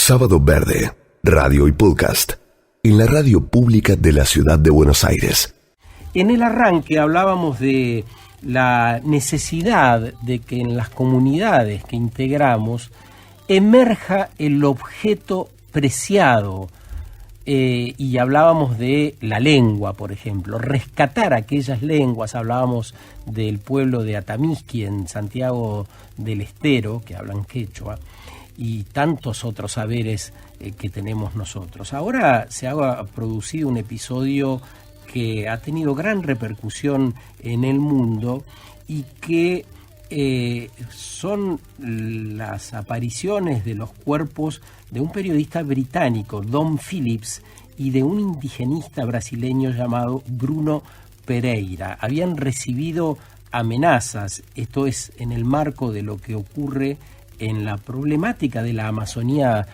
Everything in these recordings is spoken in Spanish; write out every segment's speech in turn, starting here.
Sábado Verde, radio y podcast, en la radio pública de la ciudad de Buenos Aires. En el arranque hablábamos de la necesidad de que en las comunidades que integramos emerja el objeto preciado, y hablábamos de la lengua, por ejemplo, rescatar aquellas lenguas. Hablábamos del pueblo de Atamisqui en Santiago del Estero, que hablan quechua, y tantos otros saberes que tenemos nosotros. Ahora se ha producido un episodio que ha tenido gran repercusión en el mundo y que son las apariciones de los cuerpos de un periodista británico, Dom Phillips, y de un indigenista brasileño llamado Bruno Pereira. Habían recibido amenazas, esto es en el marco de lo que ocurre en la problemática de la Amazonía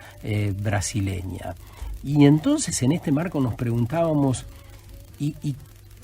brasileña. Y entonces en este marco nos preguntábamos, ¿y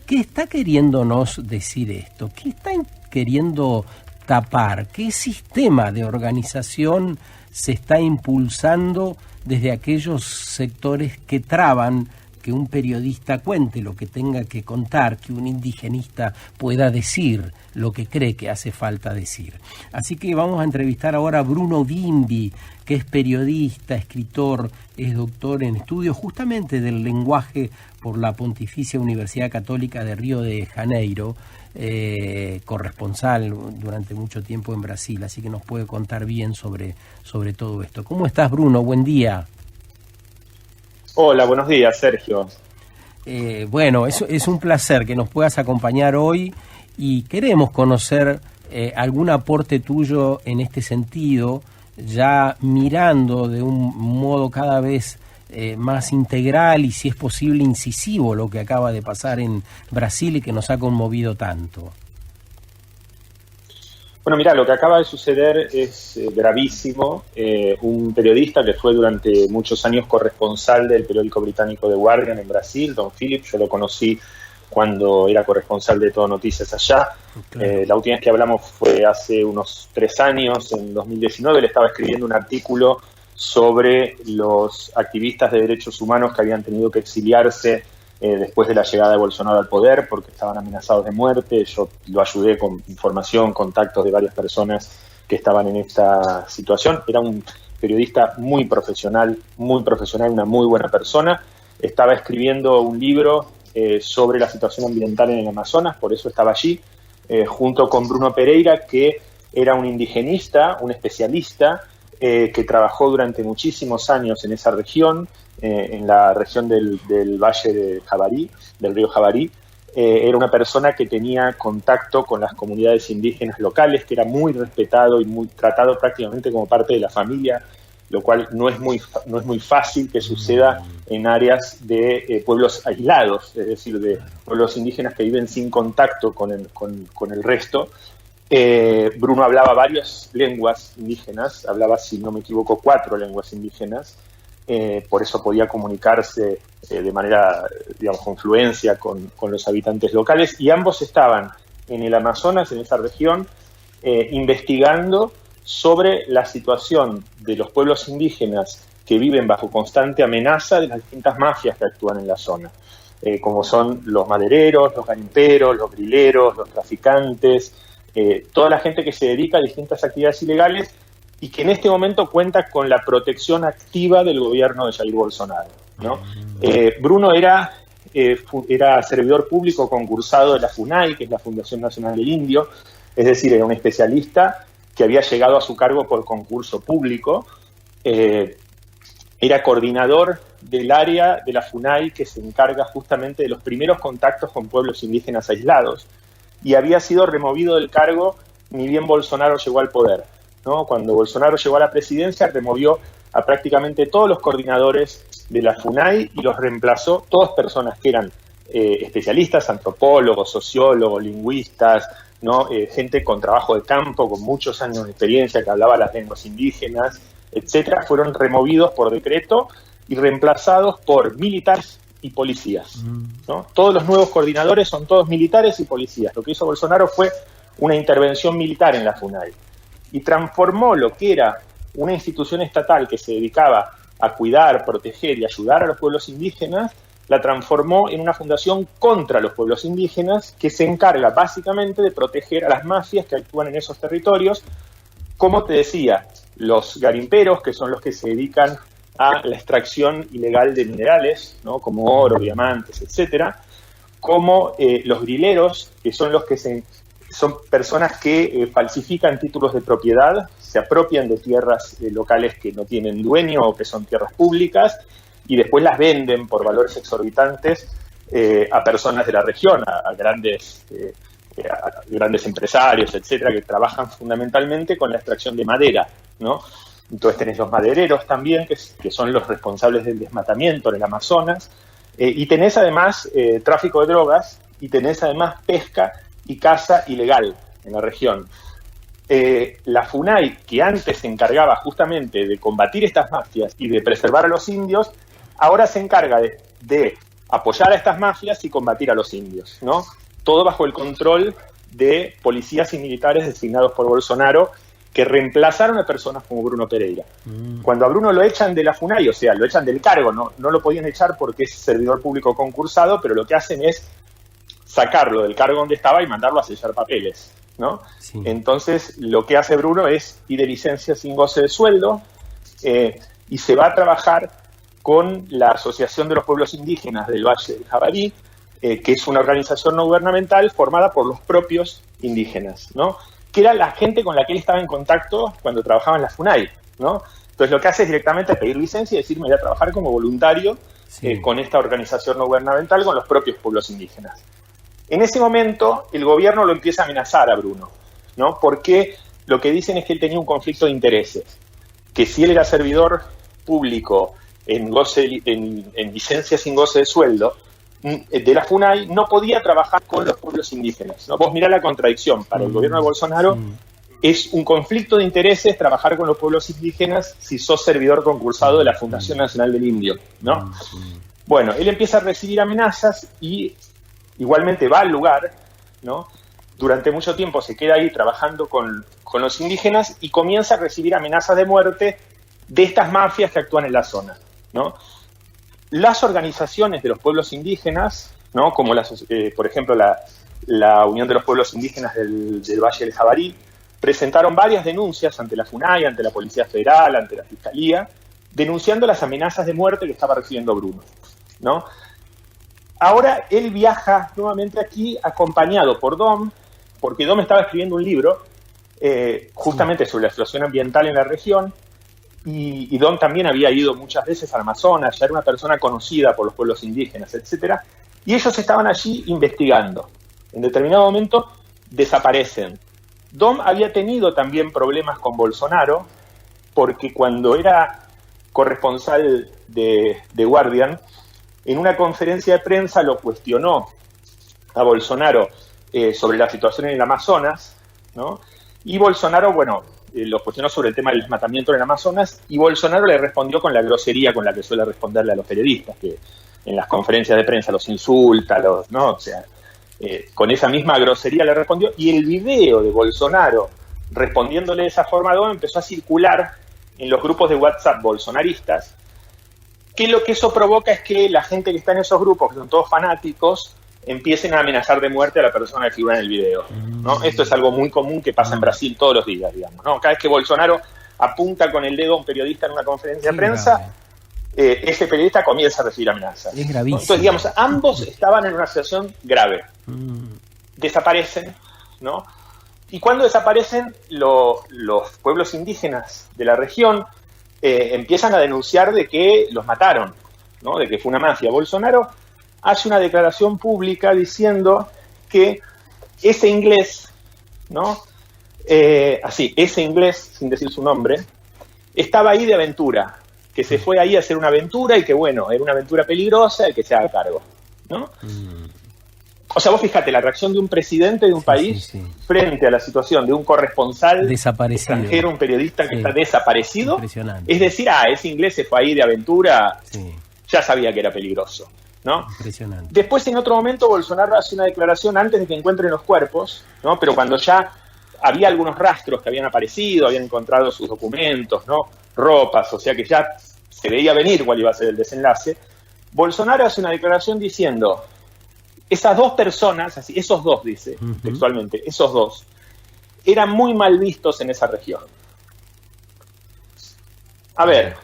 qué está queriéndonos decir esto? ¿Qué está queriendo tapar? ¿Qué sistema de organización se está impulsando desde aquellos sectores que traban que un periodista cuente lo que tenga que contar, que un indigenista pueda decir lo que cree que hace falta decir? Así que vamos a entrevistar ahora a Bruno Bimbi, que es periodista, escritor, es doctor en estudios justamente del lenguaje por la Pontificia Universidad Católica de Río de Janeiro, corresponsal durante mucho tiempo en Brasil, así que nos puede contar bien sobre todo esto. ¿Cómo estás, Bruno? Buen día. Hola, buenos días, Sergio. Bueno, es un placer que nos puedas acompañar hoy y queremos conocer algún aporte tuyo en este sentido, ya mirando de un modo cada vez más integral y, si es posible, incisivo lo que acaba de pasar en Brasil y que nos ha conmovido tanto. Bueno, mira, lo que acaba de suceder es gravísimo. Un periodista que fue durante muchos años corresponsal del periódico británico The Guardian en Brasil, Dom Phillips, yo lo conocí cuando era corresponsal de Todo Noticias allá. Claro. La última vez que hablamos fue hace unos 3 años, en 2019. Él estaba escribiendo un artículo sobre los activistas de derechos humanos que habían tenido que exiliarse después de la llegada de Bolsonaro al poder porque estaban amenazados de muerte. Yo lo ayudé con información, contactos de varias personas que estaban en esta situación. Era un periodista muy profesional, una muy buena persona. Estaba escribiendo un libro sobre la situación ambiental en el Amazonas, por eso estaba allí, junto con Bruno Pereira, que era un indigenista, un especialista, que trabajó durante muchísimos años en esa región, en la región del Valle de Jabarí, del río Jabarí. Era una persona que tenía contacto con las comunidades indígenas locales, que era muy respetado y muy tratado prácticamente como parte de la familia, lo cual no es muy fácil que suceda en áreas de pueblos aislados, es decir, de pueblos indígenas que viven sin contacto con el resto. Bruno hablaba varias lenguas indígenas, hablaba, si no me equivoco, 4 lenguas indígenas, por eso podía comunicarse de manera, digamos, con fluencia con los habitantes locales, y ambos estaban en el Amazonas, en esa región, investigando sobre la situación de los pueblos indígenas que viven bajo constante amenaza de las distintas mafias que actúan en la zona, como son los madereros, los garimperos, los grileros, los traficantes, toda la gente que se dedica a distintas actividades ilegales y que en este momento cuenta con la protección activa del gobierno de Jair Bolsonaro, ¿no? Bruno era servidor público concursado de la FUNAI, que es la Fundación Nacional del Indio, es decir, era un especialista que había llegado a su cargo por concurso público. Era coordinador del área de la FUNAI que se encarga justamente de los primeros contactos con pueblos indígenas aislados, y había sido removido del cargo ni bien Bolsonaro llegó al poder, ¿no? Cuando Bolsonaro llegó a la presidencia, removió a prácticamente todos los coordinadores de la FUNAI y los reemplazó, todas personas que eran especialistas, antropólogos, sociólogos, lingüistas, ¿no? Gente con trabajo de campo, con muchos años de experiencia, que hablaba las lenguas indígenas, etcétera, fueron removidos por decreto y reemplazados por militares y policías, ¿no? Todos los nuevos coordinadores son todos militares y policías. Lo que hizo Bolsonaro fue una intervención militar en la FUNAI y transformó lo que era una institución estatal que se dedicaba a cuidar, proteger y ayudar a los pueblos indígenas, la transformó en una fundación contra los pueblos indígenas que se encarga básicamente de proteger a las mafias que actúan en esos territorios, como te decía, los garimperos, que son los que se dedican a la extracción ilegal de minerales, ¿no? Como oro, diamantes, etcétera, como los grileros, que son los que son personas que falsifican títulos de propiedad, se apropian de tierras locales que no tienen dueño o que son tierras públicas, y después las venden por valores exorbitantes a personas de la región, a grandes empresarios, etcétera, que trabajan fundamentalmente con la extracción de madera, ¿no? Entonces tenés los madereros también, que son los responsables del desmatamiento en el Amazonas, y tenés además tráfico de drogas, y tenés además pesca y caza ilegal en la región. La FUNAI, que antes se encargaba justamente de combatir estas mafias y de preservar a los indios, ahora se encarga de apoyar a estas mafias y combatir a los indios, ¿no? Todo bajo el control de policías y militares designados por Bolsonaro, que reemplazaron a personas como Bruno Pereira. Cuando a Bruno lo echan de la FUNAI, o sea, lo echan del cargo, no lo podían echar porque es servidor público concursado, pero lo que hacen es sacarlo del cargo donde estaba y mandarlo a sellar papeles, ¿no? Sí. Entonces, lo que hace Bruno es pide licencia sin goce de sueldo y se va a trabajar con la Asociación de los Pueblos Indígenas del Valle del Jabarí, que es una organización no gubernamental formada por los propios indígenas, ¿no? Que era la gente con la que él estaba en contacto cuando trabajaba en la FUNAI, ¿no? Entonces lo que hace es directamente pedir licencia y decir, me voy a trabajar como voluntario con esta organización no gubernamental, con los propios pueblos indígenas. En ese momento, el gobierno lo empieza a amenazar a Bruno, ¿no? Porque lo que dicen es que él tenía un conflicto de intereses, que si él era servidor público en licencia sin goce de sueldo de la FUNAI, no podía trabajar con los pueblos indígenas, ¿no? Vos mirá la contradicción. Para el gobierno de Bolsonaro es un conflicto de intereses trabajar con los pueblos indígenas si sos servidor concursado de la Fundación Nacional del Indio, ¿no? Bueno, él empieza a recibir amenazas y igualmente va al lugar, ¿no? Durante mucho tiempo se queda ahí trabajando con los indígenas y comienza a recibir amenazas de muerte de estas mafias que actúan en la zona, ¿no? Las organizaciones de los pueblos indígenas, ¿no? Como por ejemplo la Unión de los Pueblos Indígenas del Valle del Jabarí, presentaron varias denuncias ante la FUNAI, ante la Policía Federal, ante la Fiscalía, denunciando las amenazas de muerte que estaba recibiendo Bruno, ¿no? Ahora él viaja nuevamente aquí acompañado por Dom, porque Dom estaba escribiendo un libro justamente sobre la situación ambiental en la región, y Dom también había ido muchas veces al Amazonas, ya era una persona conocida por los pueblos indígenas, etcétera, y ellos estaban allí investigando. En determinado momento desaparecen. Dom había tenido también problemas con Bolsonaro, porque cuando era corresponsal de Guardian, en una conferencia de prensa lo cuestionó a Bolsonaro sobre la situación en el Amazonas, ¿no? Y Bolsonaro, lo cuestionó sobre el tema del desmatamiento en el Amazonas, y Bolsonaro le respondió con la grosería con la que suele responderle a los periodistas, que en las conferencias de prensa los insulta, ¿no? O sea, con esa misma grosería le respondió, y el video de Bolsonaro respondiéndole de esa forma a Dom empezó a circular en los grupos de WhatsApp bolsonaristas, que lo que eso provoca es que la gente que está en esos grupos, que son todos fanáticos, empiecen a amenazar de muerte a la persona que figura en el video, ¿no? Esto es algo muy común que pasa en Brasil todos los días, digamos, ¿no? Cada vez que Bolsonaro apunta con el dedo a un periodista en una conferencia de prensa, ese periodista comienza a recibir amenazas. Es gravísimo. ¿No? Entonces, digamos, ambos estaban en una situación grave. Desaparecen, ¿no? Y cuando desaparecen, los pueblos indígenas de la región empiezan a denunciar de que los mataron, ¿no? De que fue una mafia. Bolsonaro hace una declaración pública diciendo que ese inglés, ¿no? Ese inglés, sin decir su nombre, estaba ahí de aventura, que se fue ahí a hacer una aventura y que, era una aventura peligrosa y que se haga cargo, ¿no? O sea, vos fíjate, la reacción de un presidente de un país frente a la situación de un corresponsal extranjero, un periodista que está desaparecido, es decir, ese inglés se fue ahí de aventura, ya sabía que era peligroso, ¿no? Impresionante. Después, en otro momento, Bolsonaro hace una declaración antes de que encuentren los cuerpos, ¿no? Pero cuando ya había algunos rastros que habían aparecido, habían encontrado sus documentos, ¿no? Ropas, o sea que ya se veía venir cuál iba a ser el desenlace, Bolsonaro hace una declaración diciendo, esas dos personas, así, esos dos, dice textualmente, esos dos, eran muy mal vistos en esa región. A ver,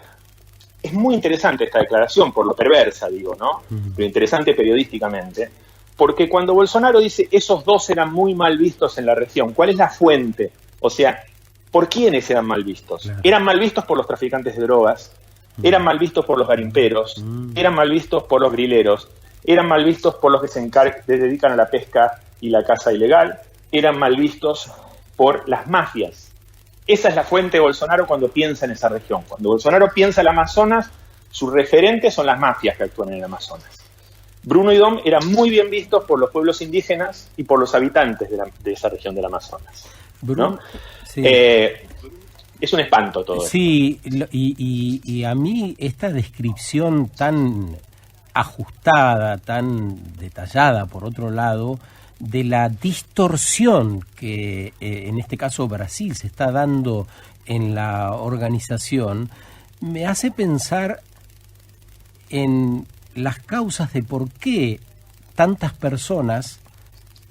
es muy interesante esta declaración, por lo perversa, digo, ¿no? Pero interesante periodísticamente, porque cuando Bolsonaro dice esos dos eran muy mal vistos en la región, ¿cuál es la fuente? O sea, ¿por quiénes eran mal vistos? Claro. Eran mal vistos por los traficantes de drogas, eran mal vistos por los garimperos, eran mal vistos por los grileros, eran mal vistos por los que se dedican a la pesca y la caza ilegal, eran mal vistos por las mafias. Esa es la fuente de Bolsonaro cuando piensa en esa región. Cuando Bolsonaro piensa en el Amazonas, sus referentes son las mafias que actúan en el Amazonas. Bruno y Dom eran muy bien vistos por los pueblos indígenas y por los habitantes de esa región del Amazonas, ¿no? Sí. Es un espanto todo sí, esto. Y a mí esta descripción tan ajustada, tan detallada, por otro lado, de la distorsión que en este caso Brasil se está dando en la organización, me hace pensar en las causas de por qué tantas personas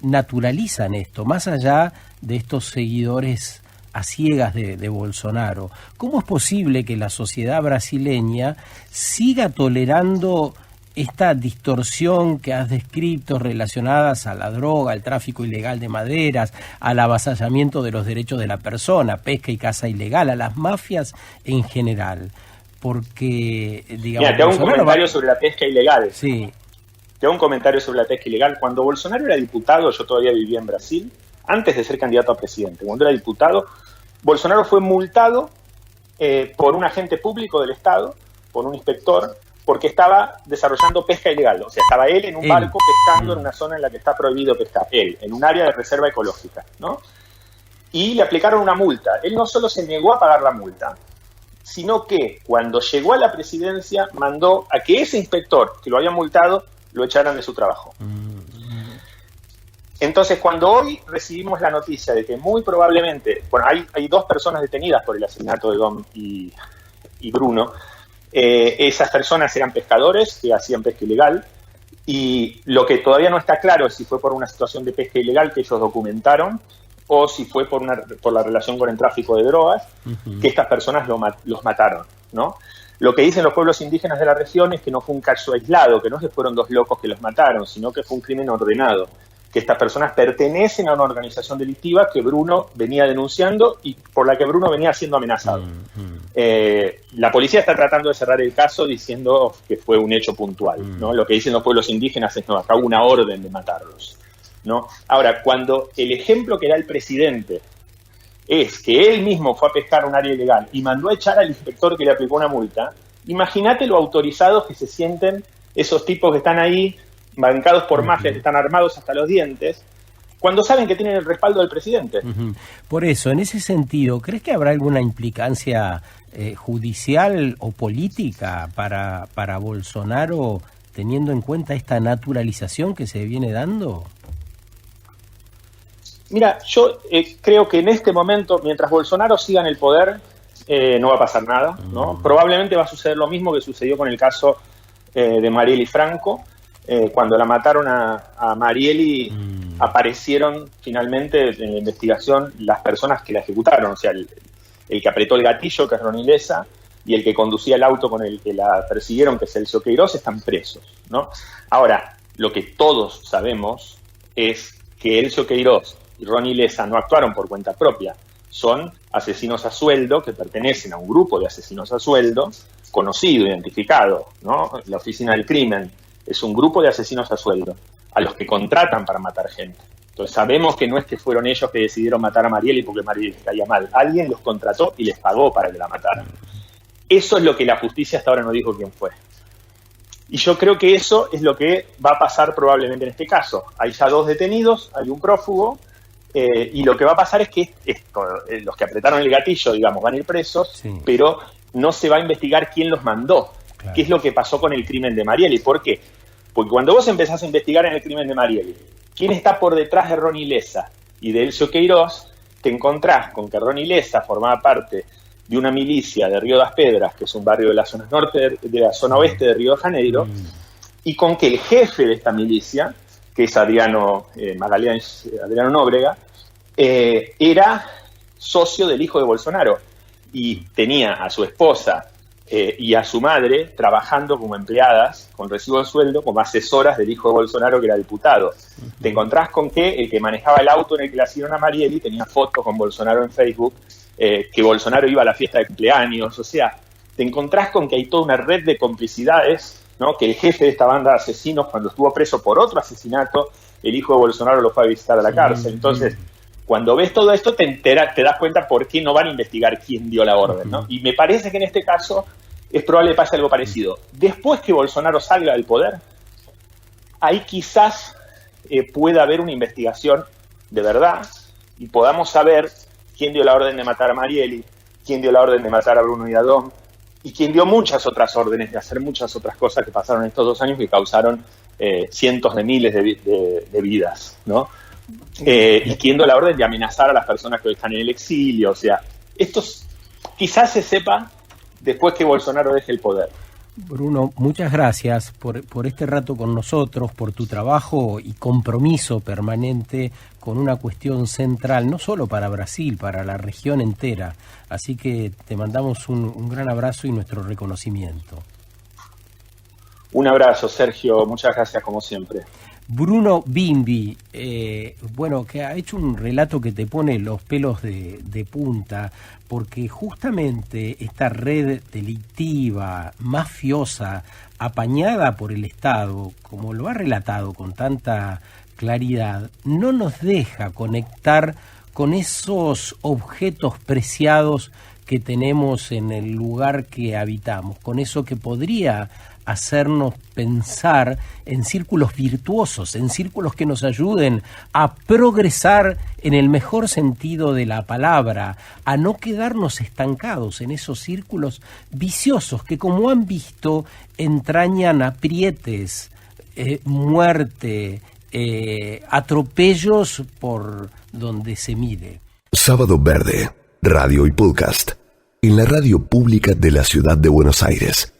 naturalizan esto, más allá de estos seguidores a ciegas de Bolsonaro. ¿Cómo es posible que la sociedad brasileña siga tolerando esta distorsión que has descrito relacionadas a la droga, al tráfico ilegal de maderas, al avasallamiento de los derechos de la persona, pesca y caza ilegal, a las mafias en general? Porque, digamos... Mira, te hago un comentario sobre la pesca ilegal. Sí. Te hago un comentario sobre la pesca ilegal. Cuando Bolsonaro era diputado, yo todavía vivía en Brasil, antes de ser candidato a presidente, cuando era diputado, Bolsonaro fue multado por un agente público del Estado, por un inspector, porque estaba desarrollando pesca ilegal. O sea, estaba él en un barco pescando en una zona en la que está prohibido pescar. Él, en un área de reserva ecológica, ¿no? Y le aplicaron una multa. Él no solo se negó a pagar la multa, sino que cuando llegó a la presidencia mandó a que ese inspector que lo había multado lo echaran de su trabajo. Entonces, cuando hoy recibimos la noticia de que muy probablemente, bueno, hay dos personas detenidas por el asesinato de Dom y Bruno, esas personas eran pescadores que hacían pesca ilegal, y lo que todavía no está claro es si fue por una situación de pesca ilegal que ellos documentaron o si fue por la relación con el tráfico de drogas, que estas personas los mataron, ¿no? Lo que dicen los pueblos indígenas de la región es que no fue un caso aislado, que no se fueron dos locos que los mataron, sino que fue un crimen ordenado, que estas personas pertenecen a una organización delictiva que Bruno venía denunciando y por la que Bruno venía siendo amenazado. La policía está tratando de cerrar el caso diciendo que fue un hecho puntual, ¿no? Lo que dicen los pueblos indígenas es no, acá hubo una orden de matarlos, ¿no? Ahora, cuando el ejemplo que da el presidente es que él mismo fue a pescar un área ilegal y mandó a echar al inspector que le aplicó una multa, imagínate lo autorizados que se sienten esos tipos que están ahí, bancados por mafias, que están armados hasta los dientes, cuando saben que tienen el respaldo del presidente. Por eso, en ese sentido, ¿crees que habrá alguna implicancia judicial o política para Bolsonaro, teniendo en cuenta esta naturalización que se viene dando? Mira, yo creo que en este momento, mientras Bolsonaro siga en el poder, no va a pasar nada, ¿no? Probablemente va a suceder lo mismo que sucedió con el caso de Marielle Franco. Cuando la mataron a Marielle, aparecieron finalmente en la investigación las personas que la ejecutaron, o sea, el que apretó el gatillo, que es Ronnie Lessa, y el que conducía el auto con el que la persiguieron, que es Elcio Queiroz, están presos, ¿no? Ahora, lo que todos sabemos es que Elcio Queiroz y Ronnie Lessa no actuaron por cuenta propia, son asesinos a sueldo que pertenecen a un grupo de asesinos a sueldo conocido, identificado, ¿no? La Oficina del Crimen es un grupo de asesinos a sueldo a los que contratan para matar gente. Entonces sabemos que no es que fueron ellos que decidieron matar a Marielle porque Marielle les caía mal. Alguien los contrató y les pagó para que la mataran. Eso es lo que la justicia hasta ahora no dijo quién fue. Y yo creo que eso es lo que va a pasar probablemente en este caso. Hay ya 2 detenidos, hay un prófugo, y lo que va a pasar es que los que apretaron el gatillo, digamos, van a ir presos, sí, pero no se va a investigar quién los mandó. Claro. ¿Qué es lo que pasó con el crimen de Marielle? ¿Por qué? Porque cuando vos empezás a investigar en el crimen de Marielle, quién está por detrás de Ronnie Lessa y de Elcio Queiroz, te encontrás con que Ronnie Lessa formaba parte de una milicia de Río das Pedras, que es un barrio de la zona norte, de la zona oeste de Río de Janeiro, y con que el jefe de esta milicia, que es Adriano Nóbrega, era socio del hijo de Bolsonaro y tenía a su esposa y a su madre trabajando como empleadas con recibo de sueldo, como asesoras del hijo de Bolsonaro, que era diputado. Te encontrás con que el que manejaba el auto en el que la siguieron a Marielli tenía fotos con Bolsonaro en Facebook, que Bolsonaro iba a la fiesta de cumpleaños. O sea, te encontrás con que hay toda una red de complicidades, ¿no? Que el jefe de esta banda de asesinos, cuando estuvo preso por otro asesinato, el hijo de Bolsonaro lo fue a visitar a la cárcel. Entonces, cuando ves todo esto, te das cuenta por qué no van a investigar quién dio la orden, ¿no? Y me parece que en este caso es probable que pase algo parecido. Después que Bolsonaro salga del poder, ahí quizás pueda haber una investigación de verdad y podamos saber quién dio la orden de matar a Marielli, quién dio la orden de matar a Bruno y a Dom, y quién dio muchas otras órdenes de hacer muchas otras cosas que pasaron estos 2 años que causaron cientos de miles de vidas, ¿no? Y quién dio la orden de amenazar a las personas que hoy están en el exilio. O sea, esto quizás se sepa después que Bolsonaro deje el poder. Bruno, muchas gracias por este rato con nosotros, por tu trabajo y compromiso permanente con una cuestión central, no solo para Brasil, para la región entera. Así que te mandamos un gran abrazo y nuestro reconocimiento. Un abrazo, Sergio. Muchas gracias, como siempre. Bruno Bimbi, que ha hecho un relato que te pone los pelos de punta, porque justamente esta red delictiva, mafiosa, apañada por el Estado, como lo ha relatado con tanta claridad, no nos deja conectar con esos objetos preciados que tenemos en el lugar que habitamos, con eso que podría hacernos pensar en círculos virtuosos, en círculos que nos ayuden a progresar en el mejor sentido de la palabra, a no quedarnos estancados en esos círculos viciosos que, como han visto, entrañan aprietes, muerte, atropellos por donde se mire. Sábado Verde, radio y podcast, en la radio pública de la ciudad de Buenos Aires.